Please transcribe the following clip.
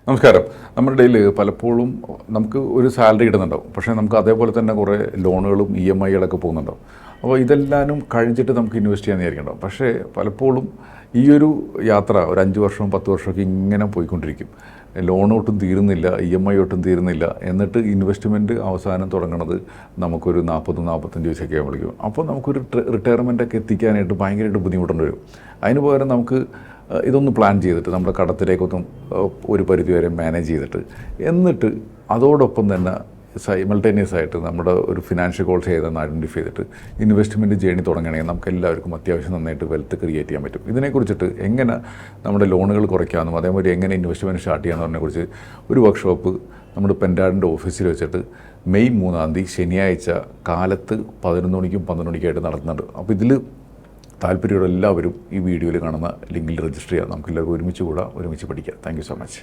നമസ്കാരം. നമ്മുടെ ഇടയിൽ പലപ്പോഴും നമുക്ക് ഒരു സാലറി കിട്ടുന്നുണ്ടാവും, പക്ഷേ നമുക്ക് അതേപോലെ തന്നെ കുറേ ലോണുകളും EMI-കളൊക്കെ പോകുന്നുണ്ടാവും. അപ്പോൾ ഇതെല്ലാനും കഴിച്ചിട്ട് നമുക്ക് ഇൻവെസ്റ്റ് ചെയ്യാൻ വിചാരിക്കുന്നുണ്ടാവും. പക്ഷേ പലപ്പോഴും ഈ ഒരു യാത്ര ഒരു 5 വർഷവും 10 വർഷമൊക്കെ ഇങ്ങനെ പോയിക്കൊണ്ടിരിക്കും. ലോൺ ഒട്ടും തീരുന്നില്ല, EMI ഒട്ടും തീരുന്നില്ല. എന്നിട്ട് ഇൻവെസ്റ്റ്മെൻറ്റ് അവസാനം തുടങ്ങുന്നത് നമുക്കൊരു 40-45 വയസ്സൊക്കെ ആകുമ്പോഴേക്കും. അപ്പോൾ നമുക്കൊരു റിട്ടയർമെൻറ്റൊക്കെ എത്തിക്കാനായിട്ട് ഭയങ്കരമായിട്ട് ബുദ്ധിമുട്ടേണ്ടി വരും. അതിന് പകരം നമുക്ക് ഇതൊന്ന് പ്ലാൻ ചെയ്തിട്ട് നമ്മുടെ കടത്തിലേക്കൊന്നും ഒരു പരിധിവരെ മാനേജ് ചെയ്തിട്ട്, എന്നിട്ട് അതോടൊപ്പം തന്നെ സൈമൾട്ടേനിയസ് ആയിട്ട് നമ്മുടെ ഒരു ഫിനാൻഷ്യൽ ഗോൾസ് ഏതെന്ന് ഐഡൻറ്റിഫൈ ചെയ്തിട്ട് ഇൻവെസ്റ്റ്മെൻറ്റ് ജേണി തുടങ്ങുകയാണെങ്കിൽ നമുക്ക് എല്ലാവർക്കും അത്യാവശ്യം നന്നായിട്ട് വെൽത്ത് ക്രിയേറ്റ് ചെയ്യാൻ പറ്റും. ഇതിനെക്കുറിച്ചിട്ട് എങ്ങനെ നമ്മുടെ ലോണുകൾ കുറയ്ക്കാമെന്നും അതേപോലെ എങ്ങനെ ഇൻവെസ്റ്റ്മെൻറ്റ് സ്റ്റാർട്ട് ചെയ്യാമെന്നതിനെക്കുറിച്ച് ഒരു വർക്ക്ഷോപ്പ് നമ്മുടെ പെൻഡാഡിൻ്റെ ഓഫീസിൽ വെച്ചിട്ട് മെയ് 3 ശനിയാഴ്ച കാലത്ത് 11 മണിക്കും 12 മണിക്കായിട്ട് നടത്തുന്നുണ്ട്. അപ്പോൾ ഇതിൽ താല്പര്യമുള്ള എല്ലാവരും ഈ വീഡിയോയിൽ കാണുന്ന ലിങ്കിൽ രജിസ്റ്റർ ചെയ്യാം. നമുക്ക് എല്ലാവർക്കും ഒരുമിച്ച് കൂടാം, ഒരുമിച്ച് പഠിക്കാം. Thank you so much.